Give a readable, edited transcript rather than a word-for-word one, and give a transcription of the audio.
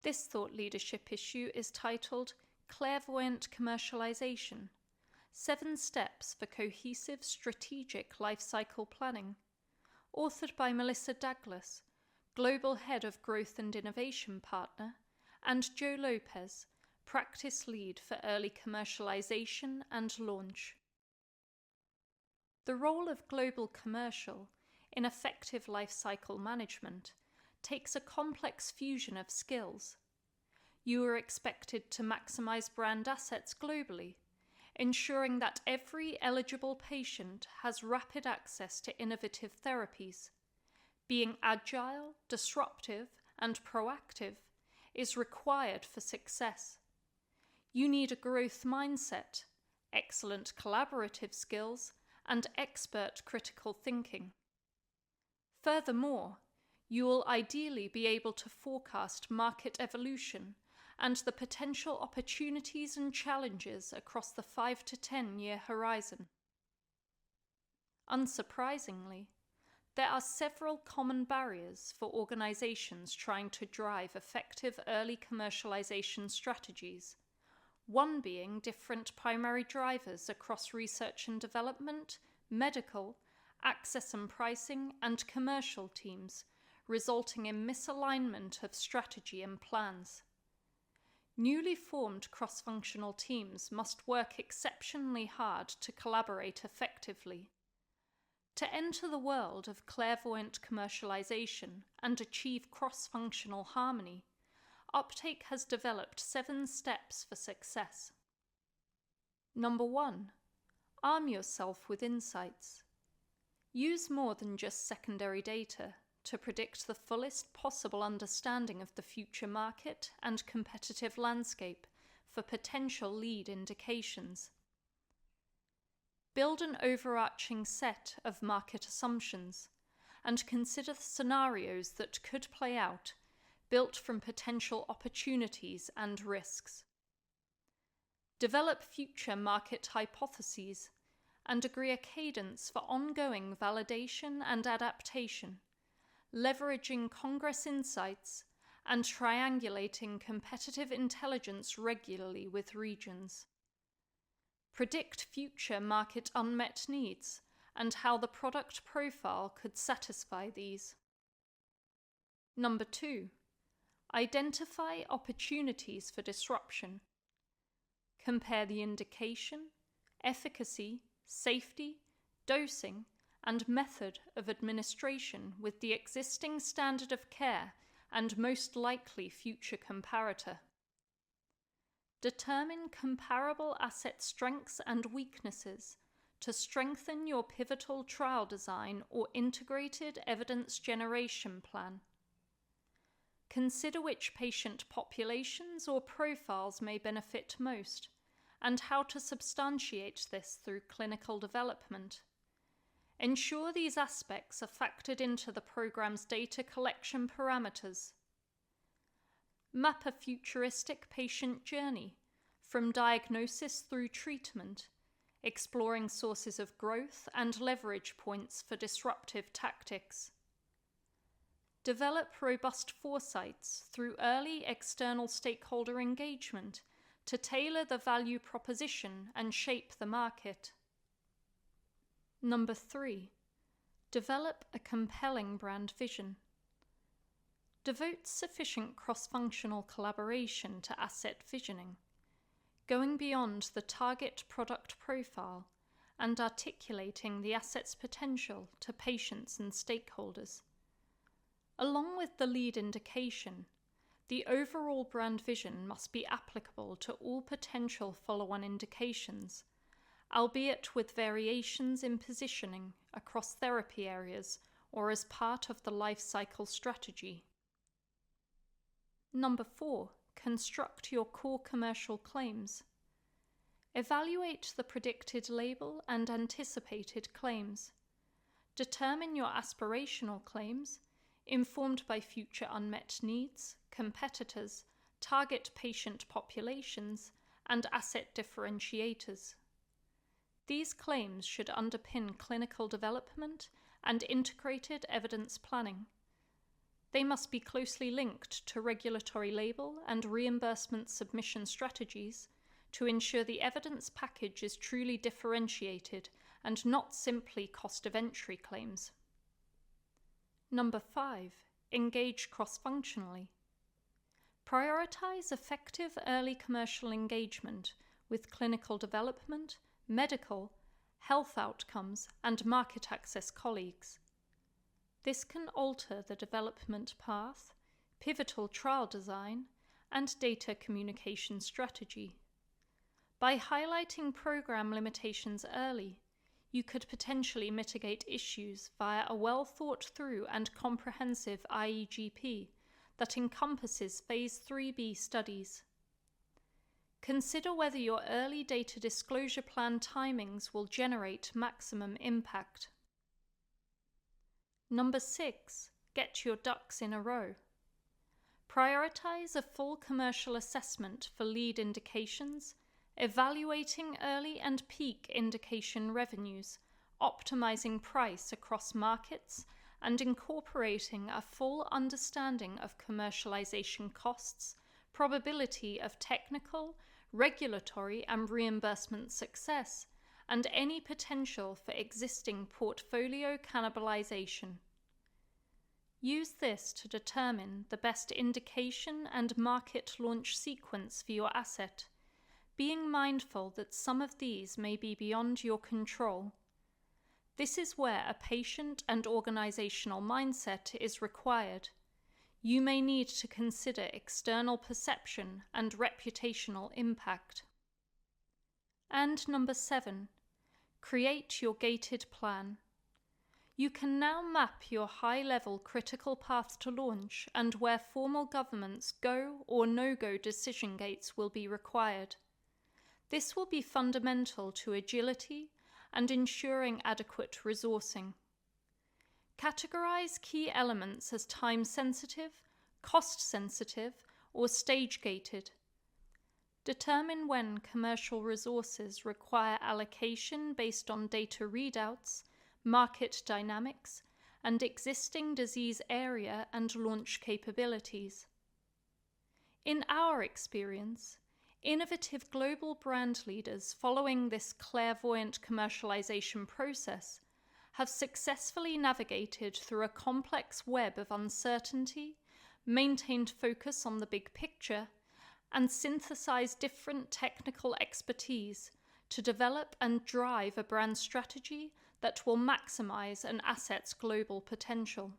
This thought leadership issue is titled Clairvoyant Commercialization: 7 Steps for Cohesive Strategic Lifecycle Planning, authored by Melissa Dagless, Global Head of Growth and Innovation Partner, and Jo Lopez, Practice Lead for Early Commercialization and Launch. The role of global commercial in effective lifecycle management takes a complex fusion of skills. You are expected to maximize brand assets globally, ensuring that every eligible patient has rapid access to innovative therapies. Being agile, disruptive, and proactive is required for success. You need a growth mindset, excellent collaborative skills, and expert critical thinking. Furthermore, you will ideally be able to forecast market evolution and the potential opportunities and challenges across the 5 to 10-year horizon. Unsurprisingly, there are several common barriers for organizations trying to drive effective early commercialization strategies, one being different primary drivers across research and development, medical, access and pricing, and commercial teams, resulting in misalignment of strategy and plans. Newly formed cross-functional teams must work exceptionally hard to collaborate effectively. To enter the world of clairvoyant commercialization and achieve cross-functional harmony, Uptake has developed 7 steps for success. Number 1. Arm yourself with insights. Use more than just secondary data to predict the fullest possible understanding of the future market and competitive landscape for potential lead indications. Build an overarching set of market assumptions and consider the scenarios that could play out, built from potential opportunities and risks. Develop future market hypotheses and agree a cadence for ongoing validation and adaptation, leveraging Congress insights and triangulating competitive intelligence regularly with regions. Predict future market unmet needs and how the product profile could satisfy these. Number 2. Identify opportunities for disruption. Compare the indication, efficacy, safety, dosing, and method of administration with the existing standard of care and most likely future comparator. Determine comparable asset strengths and weaknesses to strengthen your pivotal trial design or integrated evidence generation plan. Consider which patient populations or profiles may benefit most, and how to substantiate this through clinical development. Ensure these aspects are factored into the program's data collection parameters. Map a futuristic patient journey, from diagnosis through treatment, exploring sources of growth and leverage points for disruptive tactics. Develop robust foresights through early external stakeholder engagement to tailor the value proposition and shape the market. Number 3. Develop a compelling brand vision. Devote sufficient cross-functional collaboration to asset visioning, going beyond the target product profile and articulating the asset's potential to patients and stakeholders. Along with the lead indication, the overall brand vision must be applicable to all potential follow-on indications, albeit with variations in positioning across therapy areas or as part of the life cycle strategy. Number 4. Construct your core commercial claims. Evaluate the predicted label and anticipated claims. Determine your aspirational claims, informed by future unmet needs, competitors, target patient populations, and asset differentiators. These claims should underpin clinical development and integrated evidence planning. They must be closely linked to regulatory label and reimbursement submission strategies to ensure the evidence package is truly differentiated and not simply cost of entry claims. Number 5. Engage cross-functionally. Prioritize effective early commercial engagement with clinical development, medical, health outcomes, and market access colleagues. This can alter the development path, pivotal trial design, and data communication strategy. By highlighting program limitations early, you could potentially mitigate issues via a well-thought-through and comprehensive IEGP that encompasses Phase 3b studies. Consider whether your early data disclosure plan timings will generate maximum impact. Number 6. Get your ducks in a row. Prioritize a full commercial assessment for lead indications, evaluating early and peak indication revenues, optimizing price across markets, and incorporating a full understanding of commercialization costs, probability of technical, regulatory, and reimbursement success, and any potential for existing portfolio cannibalization. Use this to determine the best indication and market launch sequence for your asset, being mindful that some of these may be beyond your control. This is where a patient and organizational mindset is required. You may need to consider external perception and reputational impact. And number 7. Create your gated plan. You can now map your high-level critical path to launch and where formal government's go or no-go decision gates will be required. This will be fundamental to agility and ensuring adequate resourcing. Categorize key elements as time-sensitive, cost-sensitive, or stage-gated. Determine when commercial resources require allocation based on data readouts, market dynamics, and existing disease area and launch capabilities. In our experience, innovative global brand leaders following this clairvoyant commercialization process have successfully navigated through a complex web of uncertainty, maintained focus on the big picture, and synthesized different technical expertise to develop and drive a brand strategy that will maximize an asset's global potential.